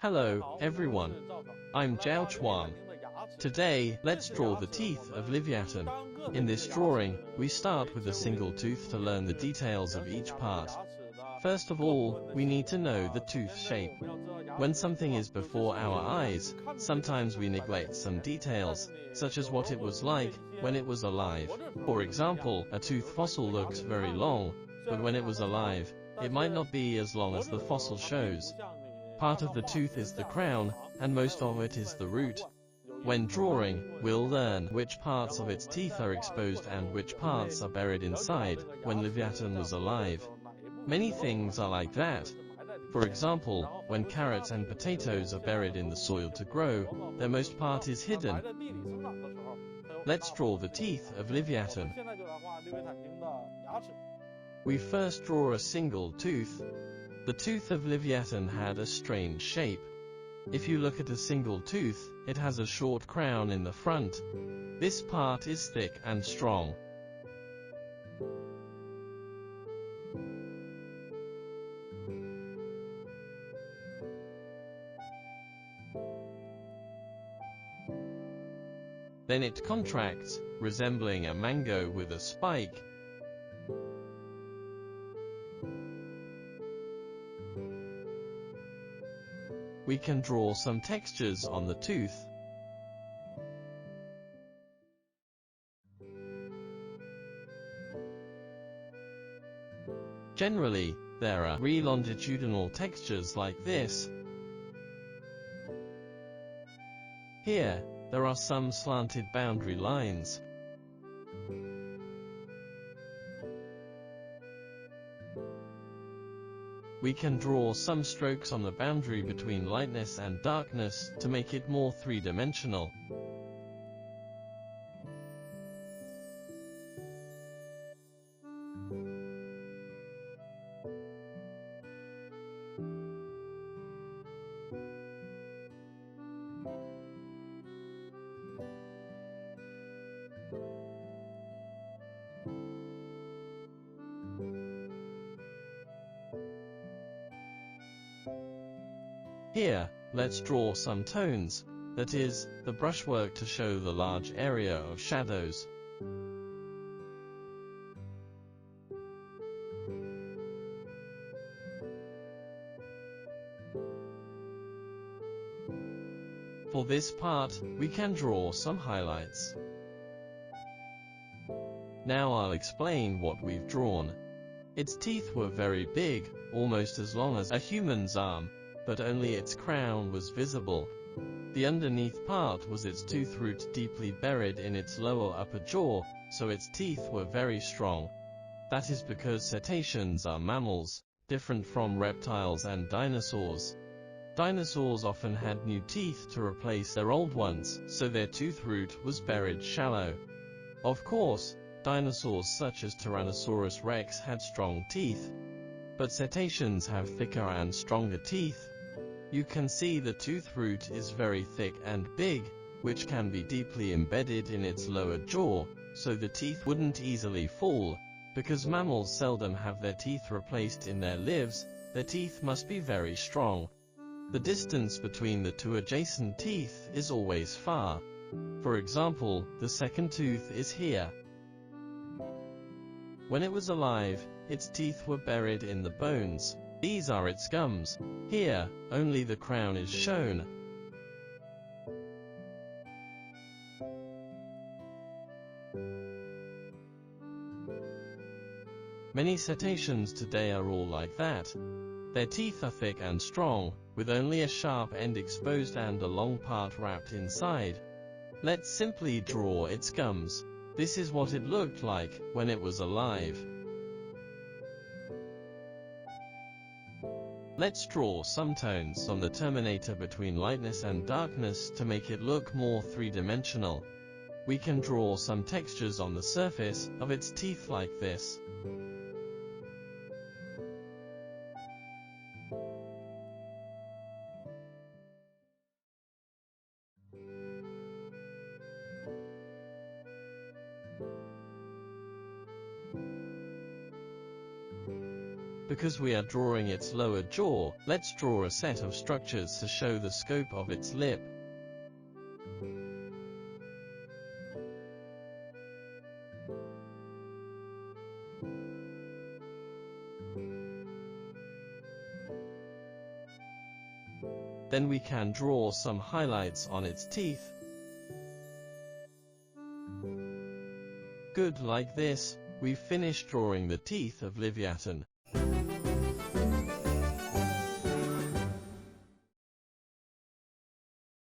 Hello, everyone. I'm ZHAO Chuang. Today, let's draw the teeth of Livyatan. In this drawing, we start with a single tooth to learn the details of each part. First of all, we need to know the tooth shape. When something is before our eyes, sometimes we neglect some details, such as what it was like when it was alive. For example, a tooth fossil looks very long, but when it was alive, it might not be as long as the fossil shows. Part of the tooth is the crown, and most of it is the root. When drawing, we'll learn which parts of its teeth are exposed and which parts are buried inside when Livyatan was alive. Many things are like that. For example, when carrots and potatoes are buried in the soil to grow, their most part is hidden. Let's draw the teeth of Livyatan. We first draw a single tooth. The tooth of Livyatan had a strange shape. If you look at a single tooth, it has a short crown in the front. This part is thick and strong. Then it contracts, resembling a mango with a spike. We can draw some textures on the tooth. Generally, there are three longitudinal textures like this. Here, there are some slanted boundary lines. We can draw some strokes on the boundary between lightness and darkness to make it more three-dimensional. Here, let's draw some tones, that is, the brushwork to show the large area of shadows. For this part, we can draw some highlights. Now I'll explain what we've drawn. Its teeth were very big, almost as long as a human's arm, but only its crown was visible. The underneath part was its tooth root deeply buried in its lower upper jaw, so its teeth were very strong. That is because cetaceans are mammals, different from reptiles and dinosaurs. Dinosaurs often had new teeth to replace their old ones, so their tooth root was buried shallow. Of course, dinosaurs such as Tyrannosaurus rex had strong teeth, but cetaceans have thicker and stronger teeth. You can see the tooth root is very thick and big, which can be deeply embedded in its lower jaw, so the teeth wouldn't easily fall. Because mammals seldom have their teeth replaced in their lives, their teeth must be very strong. The distance between the two adjacent teeth is always far. For example, the second tooth is here. When it was alive, its teeth were buried in the bones. These are its gums. Here, only the crown is shown. Many cetaceans today are all like that. Their teeth are thick and strong, with only a sharp end exposed and a long part wrapped inside. Let's simply draw its gums. This is what it looked like when it was alive. Let's draw some tones on the terminator between lightness and darkness to make it look more three-dimensional. We can draw some textures on the surface of its teeth like this. Because we are drawing its lower jaw, let's draw a set of structures to show the scope of its lip. Then we can draw some highlights on its teeth. Good, like this. We've finished drawing the teeth of Livyatan.